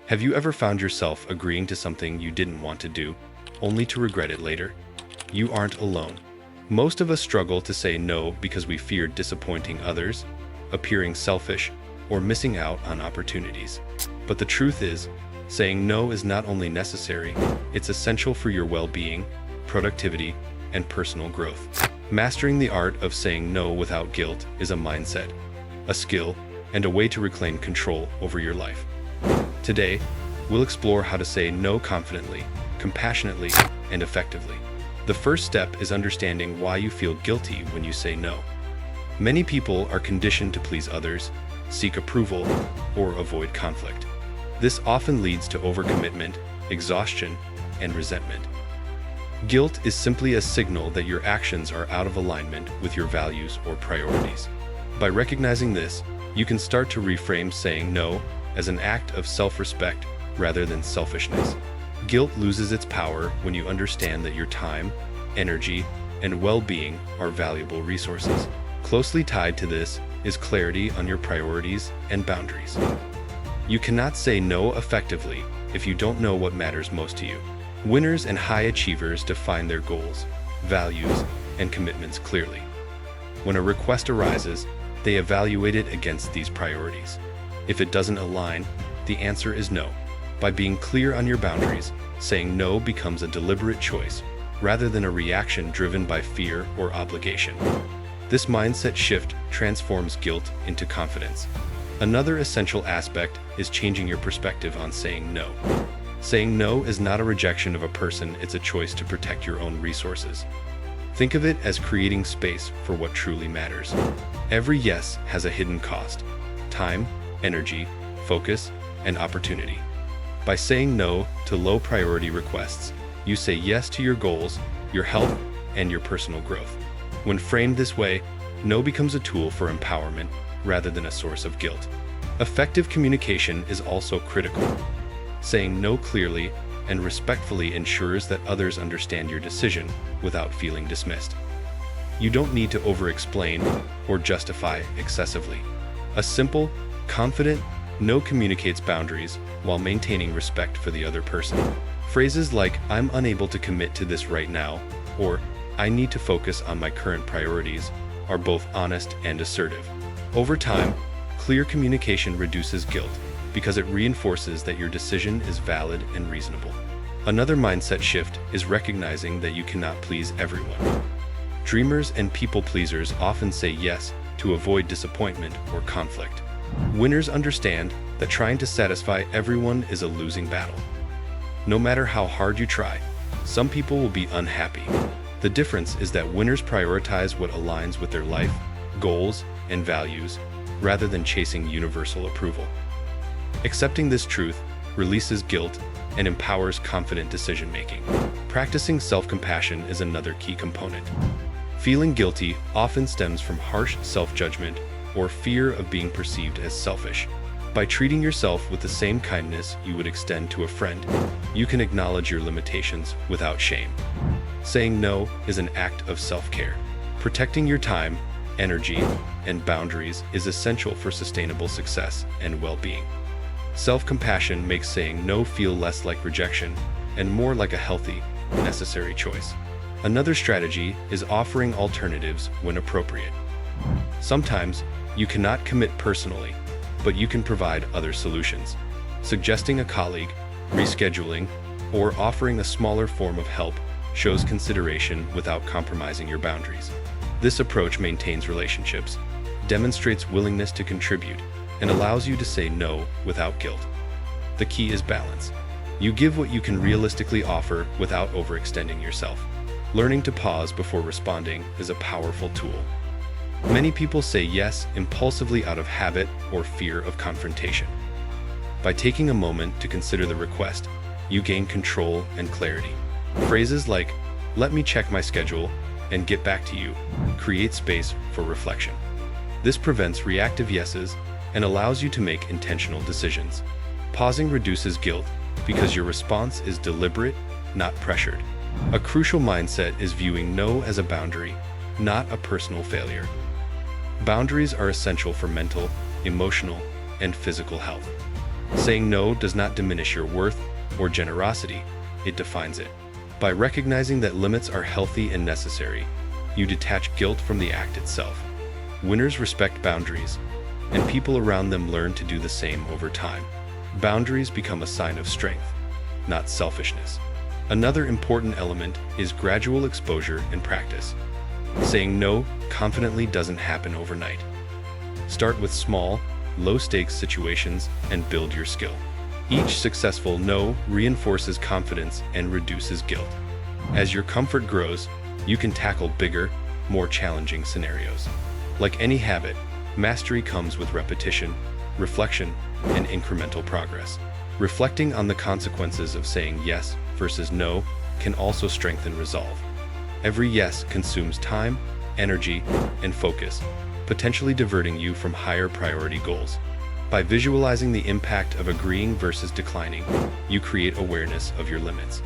Have you ever found yourself agreeing to something you didn't want to do, only to regret it later? You aren't alone. Most of us struggle to say no because we fear disappointing others, appearing selfish, or missing out on opportunities. But the truth is, saying no is not only necessary, it's essential for your well-being, productivity, and personal growth. Mastering the art of saying no without guilt is a mindset, a skill, and a way to reclaim control over your life. Today, we'll explore how to say no confidently, compassionately, and effectively. The first step is understanding why you feel guilty when you say no. Many people are conditioned to please others, seek approval, or avoid conflict. This often leads to overcommitment, exhaustion, and resentment. Guilt is simply a signal that your actions are out of alignment with your values or priorities. By recognizing this, you can start to reframe saying no as an act of self-respect rather than selfishness. Guilt loses its power when you understand that your time, energy, and well-being are valuable resources. Closely tied to this is clarity on your priorities and boundaries. You cannot say no effectively if you don't know what matters most to you. Winners and high achievers define their goals, values, and commitments clearly. When a request arises, they evaluate it against these priorities. If it doesn't align, the answer is no. By being clear on your boundaries, saying no becomes a deliberate choice rather than a reaction driven by fear or obligation. This mindset shift transforms guilt into confidence. Another essential aspect is changing your perspective on saying no. Saying no is not a rejection of a person, it's a choice to protect your own resources. Think of it as creating space for what truly matters. Every yes has a hidden cost: time, energy, focus, and opportunity. By saying no to low-priority requests, you say yes to your goals, your health, and your personal growth. When framed this way, no becomes a tool for empowerment rather than a source of guilt. Effective communication is also critical. Saying no clearly and respectfully ensures that others understand your decision without feeling dismissed. You don't need to over-explain or justify excessively. A simple, confident no communicates boundaries while maintaining respect for the other person. Phrases like "I'm unable to commit to this right now" or "I need to focus on my current priorities" are both honest and assertive. Over time, clear communication reduces guilt because it reinforces that your decision is valid and reasonable. Another mindset shift is recognizing that you cannot please everyone. Dreamers and people pleasers often say yes to avoid disappointment or conflict. Winners understand that trying to satisfy everyone is a losing battle. No matter how hard you try, some people will be unhappy. The difference is that winners prioritize what aligns with their life, goals, and values, rather than chasing universal approval. Accepting this truth releases guilt and empowers confident decision-making. Practicing self-compassion is another key component. Feeling guilty often stems from harsh self-judgment or fear of being perceived as selfish. By treating yourself with the same kindness you would extend to a friend, you can acknowledge your limitations without shame. Saying no is an act of self-care. Protecting your time, energy, and boundaries is essential for sustainable success and well-being. Self-compassion makes saying no feel less like rejection and more like a healthy, necessary choice. Another strategy is offering alternatives when appropriate. Sometimes, you cannot commit personally, but you can provide other solutions. Suggesting a colleague, rescheduling, or offering a smaller form of help shows consideration without compromising your boundaries. This approach maintains relationships, demonstrates willingness to contribute, and allows you to say no without guilt. The key is balance. You give what you can realistically offer without overextending yourself. Learning to pause before responding is a powerful tool. Many people say yes impulsively out of habit or fear of confrontation. By taking a moment to consider the request, you gain control and clarity. Phrases like "let me check my schedule" and "get back to you" create space for reflection. This prevents reactive yeses and allows you to make intentional decisions. Pausing reduces guilt because your response is deliberate, not pressured. A crucial mindset is viewing no as a boundary, not a personal failure. Boundaries are essential for mental, emotional, and physical health. Saying no does not diminish your worth or generosity, it defines it. By recognizing that limits are healthy and necessary, you detach guilt from the act itself. Winners respect boundaries, and people around them learn to do the same over time. Boundaries become a sign of strength, not selfishness. Another important element is gradual exposure and practice. Saying no confidently doesn't happen overnight. Start with small, low-stakes situations and build your skill. Each successful no reinforces confidence and reduces guilt. As your comfort grows, you can tackle bigger, more challenging scenarios. Like any habit, mastery comes with repetition, reflection, and incremental progress. Reflecting on the consequences of saying yes versus no can also strengthen resolve. Every yes consumes time, energy, and focus, potentially diverting you from higher priority goals. By visualizing the impact of agreeing versus declining, you create awareness of your limits.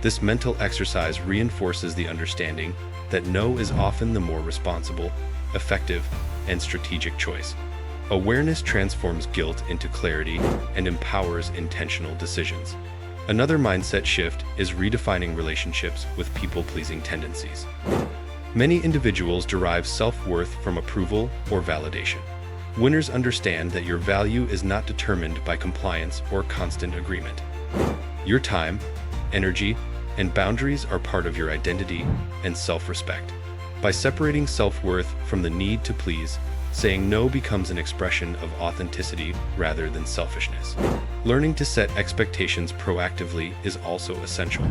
This mental exercise reinforces the understanding that no is often the more responsible, effective, and strategic choice. Awareness transforms guilt into clarity and empowers intentional decisions. Another mindset shift is redefining relationships with people-pleasing tendencies. Many individuals derive self-worth from approval or validation. Winners understand that your value is not determined by compliance or constant agreement. Your time, energy, and boundaries are part of your identity and self-respect. By separating self-worth from the need to please, saying no becomes an expression of authenticity rather than selfishness. Learning to set expectations proactively is also essential.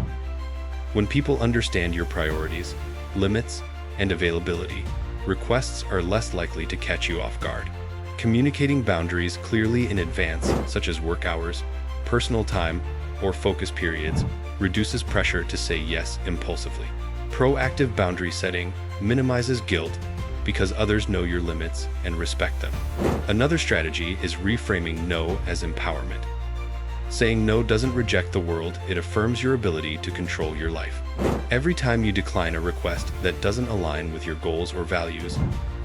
When people understand your priorities, limits, and availability, requests are less likely to catch you off guard. Communicating boundaries clearly in advance, such as work hours, personal time, or focus periods, reduces pressure to say yes impulsively. Proactive boundary setting minimizes guilt because others know your limits and respect them. Another strategy is reframing no as empowerment. Saying no doesn't reject the world, it affirms your ability to control your life. Every time you decline a request that doesn't align with your goals or values,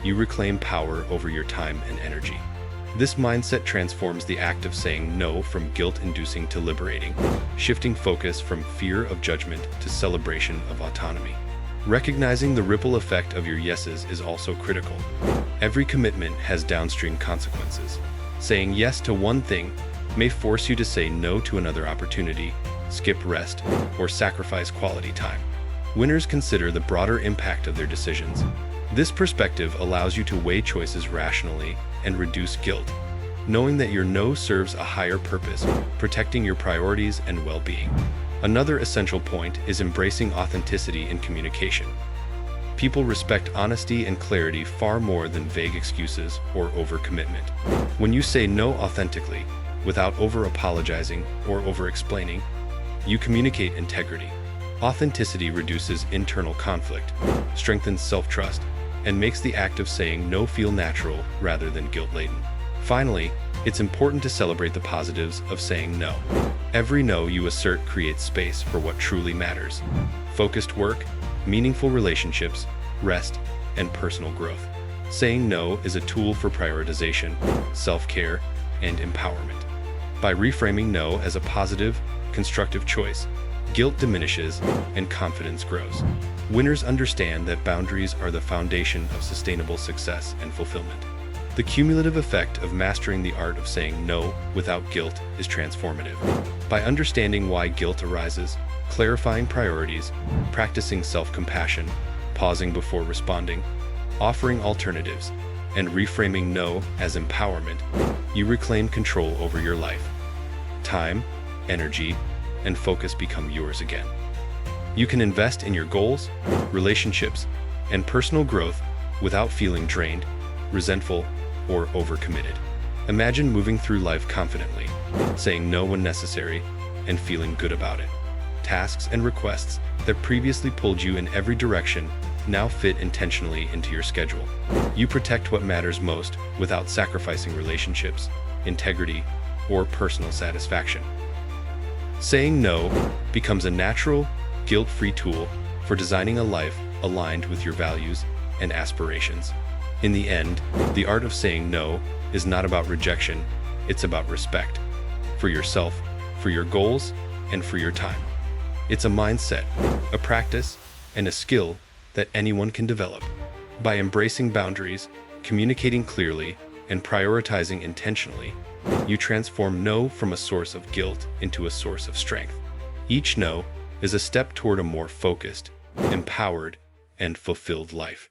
you reclaim power over your time and energy. This mindset transforms the act of saying no from guilt-inducing to liberating, shifting focus from fear of judgment to celebration of autonomy. Recognizing the ripple effect of your yeses is also critical. Every commitment has downstream consequences. Saying yes to one thing may force you to say no to another opportunity, skip rest, or sacrifice quality time. Winners consider the broader impact of their decisions. This perspective allows you to weigh choices rationally and reduce guilt, knowing that your no serves a higher purpose, protecting your priorities and well-being. Another essential point is embracing authenticity in communication. People respect honesty and clarity far more than vague excuses or overcommitment. When you say no authentically, without over-apologizing or over-explaining, you communicate integrity. Authenticity reduces internal conflict, strengthens self-trust, and makes the act of saying no feel natural rather than guilt-laden. Finally, it's important to celebrate the positives of saying no. Every no you assert creates space for what truly matters: focused work, meaningful relationships, rest, and personal growth. Saying no is a tool for prioritization, self-care, and empowerment. By reframing no as a positive, constructive choice, guilt diminishes and confidence grows. Winners understand that boundaries are the foundation of sustainable success and fulfillment. The cumulative effect of mastering the art of saying no without guilt is transformative. By understanding why guilt arises, clarifying priorities, practicing self-compassion, pausing before responding, offering alternatives, and reframing no as empowerment, you reclaim control over your life. Time, energy, and focus become yours again. You can invest in your goals, relationships, and personal growth without feeling drained, resentful, or overcommitted. Imagine moving through life confidently, saying no when necessary, and feeling good about it. Tasks and requests that previously pulled you in every direction now fit intentionally into your schedule. You protect what matters most without sacrificing relationships, integrity, or personal satisfaction. Saying no becomes a natural, guilt-free tool for designing a life aligned with your values and aspirations. In the end, the art of saying no is not about rejection, it's about respect. for yourself, for your goals, and for your time. It's a mindset, a practice, and a skill that anyone can develop. By embracing boundaries, communicating clearly, and prioritizing intentionally, you transform no from a source of guilt into a source of strength. Each no is a step toward a more focused, empowered, and fulfilled life.